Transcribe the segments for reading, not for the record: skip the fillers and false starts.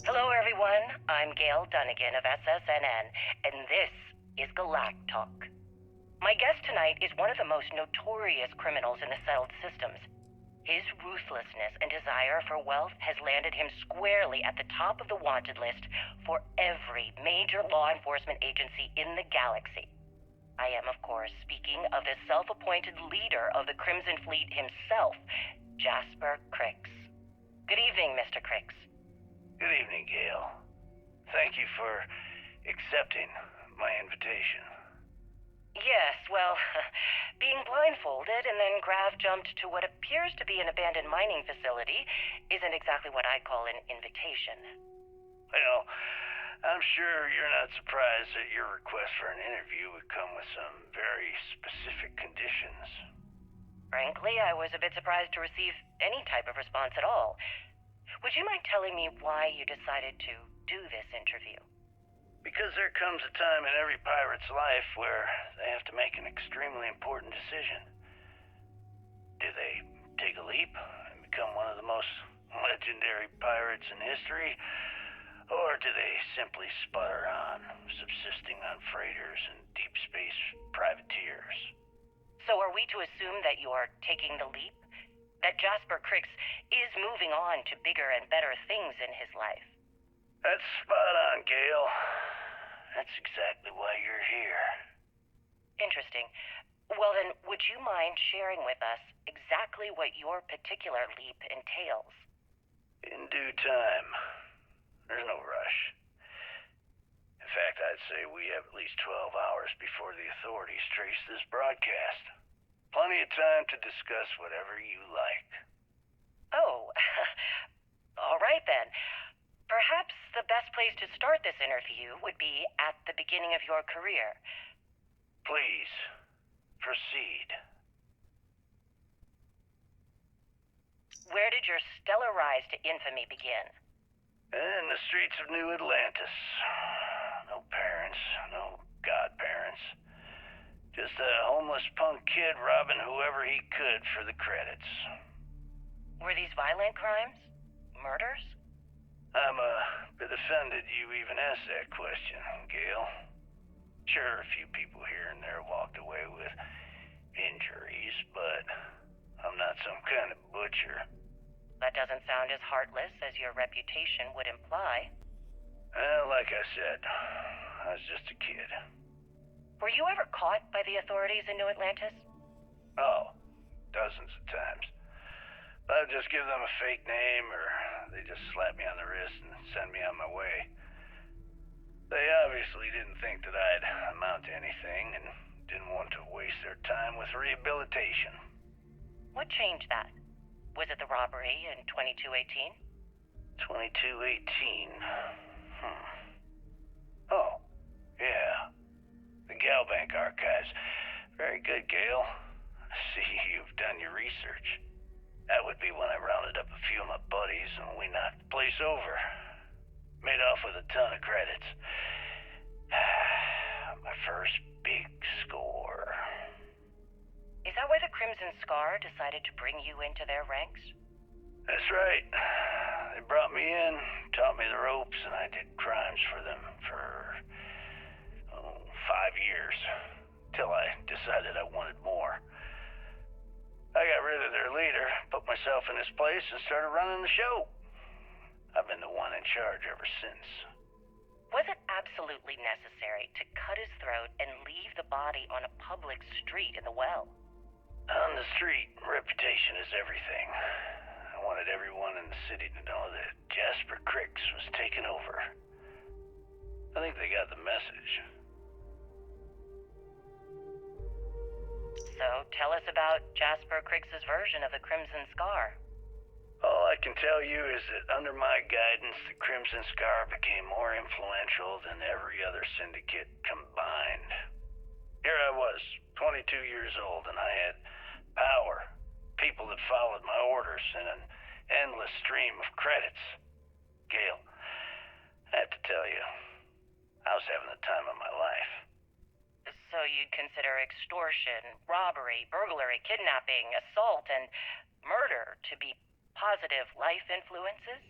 Hello, everyone. I'm Gail Dunnigan of SSNN, and this is Galactic Talk. My guest tonight is one of the most notorious criminals in the settled systems. His ruthlessness and desire for wealth has landed him squarely at the top of the wanted list for every major law enforcement agency in the galaxy. I am, of course, speaking of the self-appointed leader of the Crimson Fleet himself, Jasper Crix. Good evening, Mr. Crix. Good evening, Gail. Thank you for accepting my invitation. Yes, well, being blindfolded and then jumped to what appears to be an abandoned mining facility isn't exactly what I'd call an invitation. Well, I'm sure you're not surprised that your request for an interview would come with some very specific conditions. Frankly, I was a bit surprised to receive any type of response at all. Would you mind telling me why you decided to do this interview? Because there comes a time in every pirate's life where they have to make an extremely important decision. Do they take a leap and become one of the most legendary pirates in history? Or do they simply sputter on, subsisting on freighters and deep space privateers? So are we to assume that you're taking the leap? That Jasper Crix is moving on to bigger and better things in his life? That's spot on, Gail. That's exactly why you're here. Interesting. Well then, would you mind sharing with us exactly what your particular leap entails? In due time. There's no rush. In fact, I'd say we have at least 12 hours before the authorities trace this broadcast. Plenty of time to discuss whatever you like. Oh, all right then. Perhaps the best place to start this interview would be at the beginning of your career. Please, proceed. Where did your stellar rise to infamy begin? In the streets of New Atlantis. No parents, no godparents. Just a homeless punk kid robbing whoever he could for the credits. Were these violent crimes? Murders? I'm a bit offended you even asked that question, Gail. Sure, a few people here and there walked away with injuries, but I'm not some kind of butcher. That doesn't sound as heartless as your reputation would imply. Well, like I said, I was just a kid. Were you ever caught by the authorities in New Atlantis? Oh, dozens of times. I'd just give them a fake name, or they just slap me on the wrist and send me on my way. They obviously didn't think that I'd amount to anything and didn't want to waste their time with rehabilitation. What changed that? Was it the robbery in 2218? 2218? Oh, yeah. The Galbank archives. Very good, Gail. I see you've done your research. That would be when I rounded up a few of my buddies and we knocked the place over. Made off with a ton of credits. My first big score. Is that why the Crimson Scar decided to bring you into their ranks? That's right. They brought me in, taught me the ropes, and I did crimes for them for 5 years. Till I decided I wanted more. I got rid of their leader, put myself in his place, and started running the show. I've been the one in charge ever since. Was it absolutely necessary to cut his throat and leave the body on a public street in the well? On the street, reputation is everything. I wanted everyone in the city to know that Jasper Crix was taking over. I think they got the message. So tell us about Jasper Crix's version of the Crimson Scar. All I can tell you is that under my guidance, the Crimson Scar became more influential than every other syndicate combined. Here I was, 22 years old, and I had power, people that followed my orders, and an endless stream of credits. Gail, I have to tell you, I was having the time of my life. So you'd consider extortion, robbery, burglary, kidnapping, assault, and murder to be positive life influences?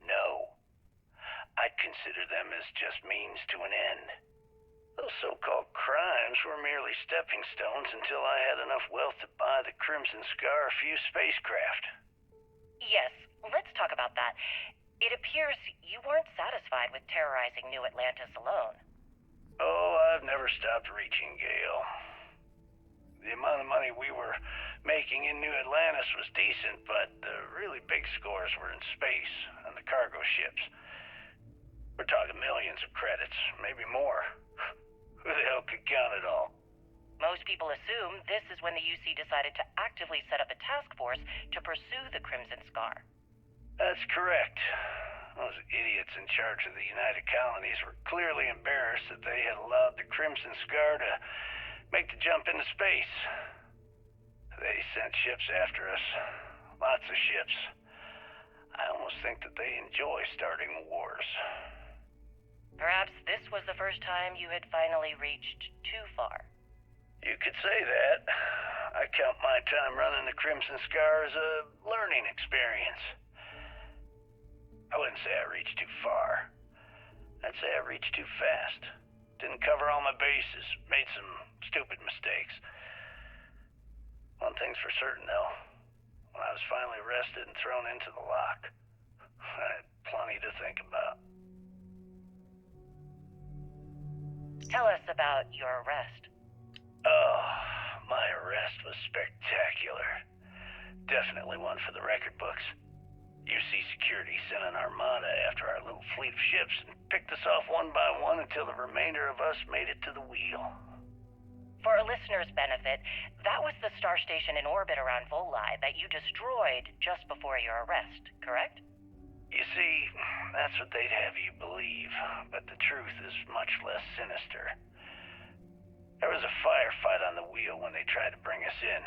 No. consider them as just means to an end. Those so-called crimes were merely stepping stones until I had enough wealth to buy the Crimson Scar a few spacecraft. Yes, let's talk about that. It appears you weren't satisfied with terrorizing New Atlantis alone. Oh, I've never stopped reaching, Gale. The amount of money we were making in New Atlantis was decent, but the really big scores were in space, on the cargo ships. We're talking millions of credits, maybe more. Who the hell could count it all? Most people assume this is when the UC decided to actively set up a task force to pursue the Crimson Scar. That's correct. Those idiots in charge of the United Colonies were clearly embarrassed that they had allowed the Crimson Scar to make the jump into space. They sent ships after us. Lots of ships. I almost think that they enjoy starting wars. Perhaps this was the first time you had finally reached too far. You could say that. I count my time running the Crimson Scar as a learning experience. I wouldn't say I reached too far. I'd say I reached too fast. Didn't cover all my bases. Made some stupid mistakes. One thing's for certain, though. When I was finally arrested and thrown into the lock, I had plenty to think about. Tell us about your arrest. Oh, my arrest was spectacular. Definitely one for the record books. UC Security sent an armada after our little fleet of ships and picked us off one by one until the remainder of us made it to the wheel. For a listener's benefit, that was the star station in orbit around Voli that you destroyed just before your arrest, correct? You see, that's what they'd have you believe, but the truth is much less sinister. There was a firefight on the wheel when they tried to bring us in.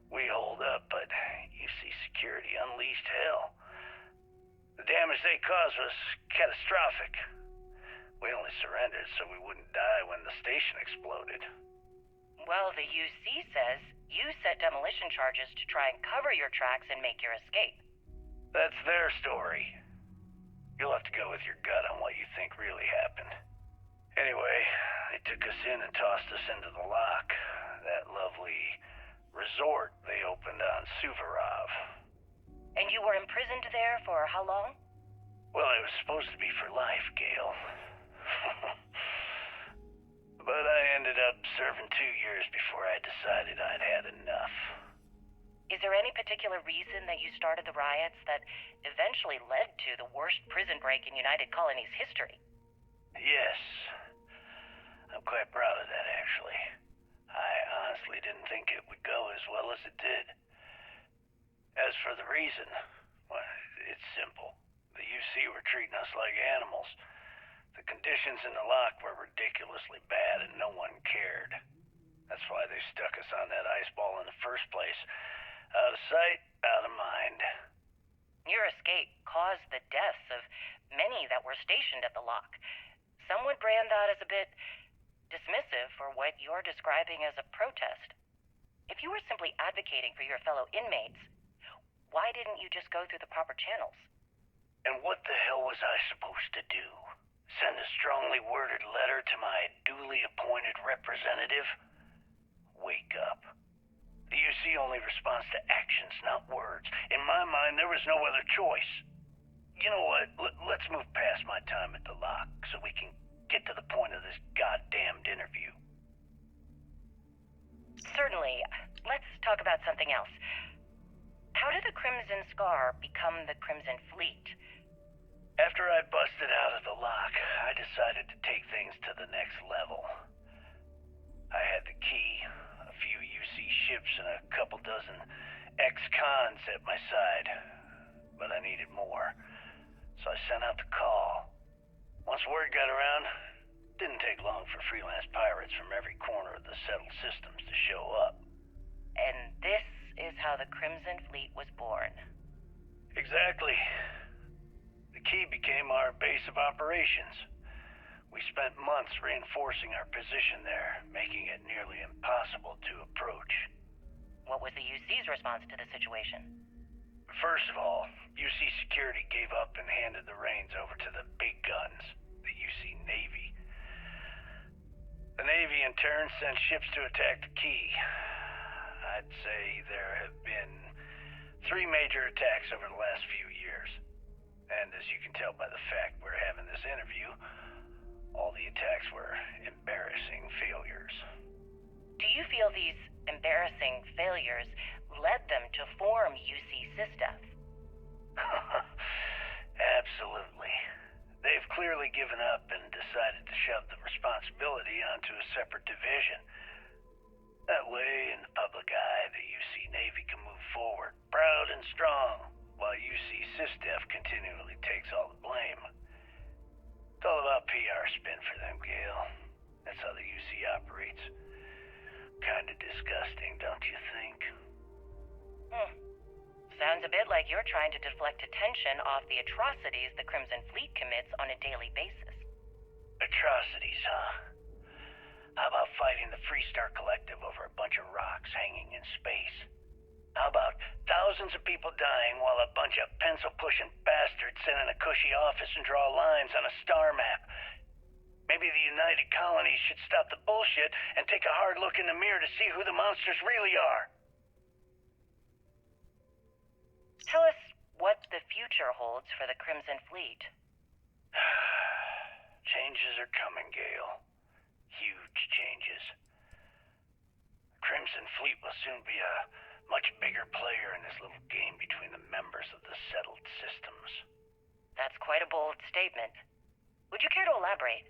We holed up, but UC Security unleashed hell. The damage they caused was catastrophic. We only surrendered so we wouldn't die when the station exploded. Well, the UC says you set demolition charges to try and cover your tracks and make your escape. That's their story. You'll have to go with your gut on what you think really happened. Anyway, they took us in and tossed us into the lock. That lovely resort they opened on Suvorov. And you were imprisoned there for how long? Well, it was supposed to be for life, Gale. But I ended up serving 2 years before I decided I'd had enough. Is there any particular reason that you started the riots that eventually led to the worst prison break in United Colonies history? Yes. I'm quite proud of that, actually. I honestly didn't think it would go as well as it did. As for the reason, well, it's simple. The UC were treating us like animals. The conditions in the lock were ridiculously bad and no one cared. That's why they stuck us on that ice ball in the first place. Out of sight, out of mind. Your escape caused the deaths of many that were stationed at the lock. Some would brand that as a bit dismissive for what you're describing as a protest. If you were simply advocating for your fellow inmates, why didn't you just go through the proper channels? And what the hell was I supposed to do? Send a strongly worded letter to my duly appointed representative? Wake up. The UC only responds to actions, not words. In my mind, there was no other choice. You know what? Let's move past my time at the lock so we can get to the point of this goddamned interview. Certainly. Let's talk about something else. How did the Crimson Scar become the Crimson Fleet? After I busted out of the lock, I decided to take things to the next level. I had the key, a few UC ships, and a couple dozen ex-cons at my side. But I needed more, so I sent out the call. Once word got around, it didn't take long for freelance pirates from every corner of the settled systems to show up. And this is how the Crimson Fleet was born. Exactly. The key became our base of operations. We spent months reinforcing our position there, making it nearly impossible to approach. What was the UC's response to the situation? First of all, UC security gave up and handed the reins over to the big guns, the UC Navy. The Navy in turn sent ships to attack the Key. I'd say there have been 3 major attacks over the last few years. And as you can tell by the fact we're having this interview, all the attacks were embarrassing failures. Do you feel these embarrassing failures led them to form UC SysDef? Absolutely. They've clearly given up and decided to shove the responsibility onto a separate division. That way, in the public eye, the UC Navy can move forward, proud and strong, while UC SysDef continually takes all the blame. It's all about PR spin for them, Gale. That's how the UC operates. Kinda disgusting, don't you think? Sounds a bit like you're trying to deflect attention off the atrocities the Crimson Fleet commits on a daily basis. Atrocities, huh? How about fighting the Freestar Collective over a bunch of rocks hanging in space? How about thousands of people dying while a bunch of pencil-pushing bastards sit in a cushy office and draw lines on a star map? Maybe the United Colonies should stop the bullshit and take a hard look in the mirror to see who the monsters really are. Tell us what the future holds for the Crimson Fleet. Changes are coming, Gale. Huge changes. Crimson Fleet will soon be a much bigger player in this little game between the members of the settled systems. That's quite a bold statement. Would you care to elaborate?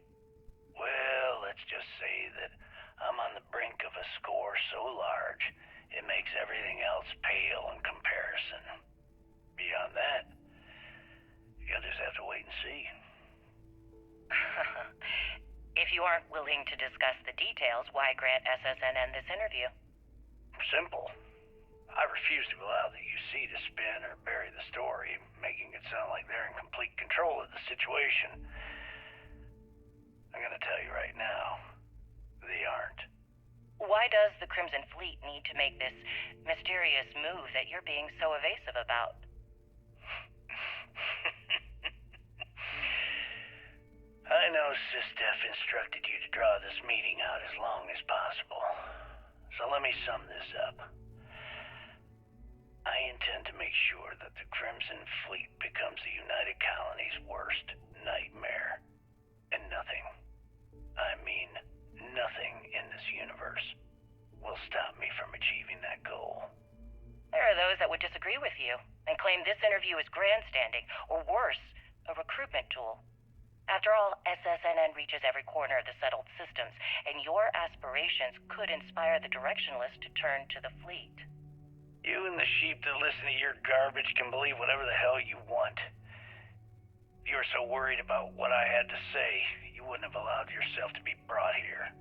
Well, let's just say that I'm on the brink of a score so large, it makes everything else pale in comparison. Beyond that, you'll just have to wait and see. If you aren't willing to discuss the details, why grant SSNN this interview? Simple. I refuse to allow the UC to spin or bury the story, making it sound like they're in complete control of the situation. I'm gonna tell you right now, they aren't. Why does the Crimson Fleet need to make this mysterious move that you're being so evasive about? I know SysDef instructed you to draw this meeting out as long as possible. So let me sum this up. I intend to make sure that the Crimson Fleet becomes the United Colony's worst nightmare. And nothing, I mean nothing in this universe, will stop me from achieving that goal. There are those that would disagree with you and claim this interview is grandstanding, or worse, a recruitment tool. After all, SSNN reaches every corner of the settled systems, and your aspirations could inspire the directionless to turn to the fleet. You and the sheep that listen to your garbage can believe whatever the hell you want. If you were so worried about what I had to say, you wouldn't have allowed yourself to be brought here.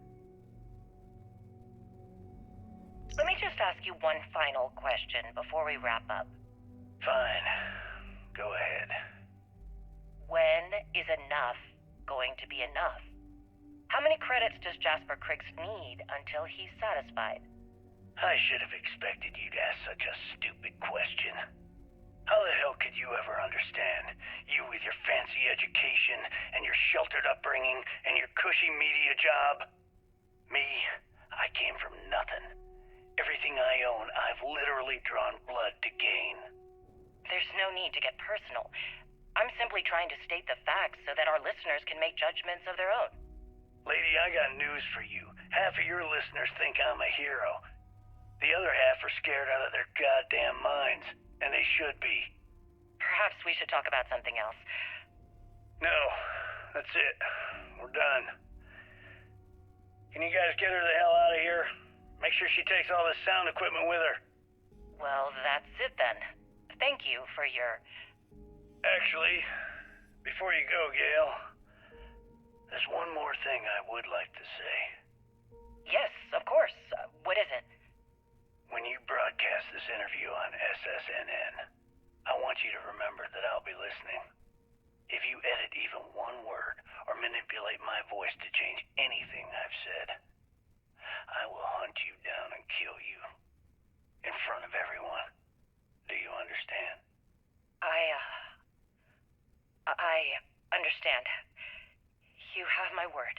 Let me just ask you one final question before we wrap up. Fine. Go ahead. When is enough going to be enough? How many credits does Jasper Criggs need until he's satisfied? I should have expected you to ask such a stupid question. How the hell could you ever understand? You with your fancy education and your sheltered upbringing and your cushy media job? Me, I came from nothing. Everything I own, I've literally drawn blood to gain. There's no need to get personal. I'm simply trying to state the facts so that our listeners can make judgments of their own. Lady, I got news for you. Half of your listeners think I'm a hero. The other half are scared out of their goddamn minds, and they should be. Perhaps we should talk about something else. No, that's it. We're done. Can you guys get her the hell out of here? Make sure she takes all this sound equipment with her. Well, that's it then. Thank you for your... Actually, before you go, Gale, there's one more thing I would like to say. Yes, of course. What is it? When you broadcast this interview on SSNN, I want you to remember that I'll be listening. If you edit even one word or manipulate my voice to change anything I've said, I will hunt you down and kill you. In front of everyone. Do you understand? I I understand. You have my word.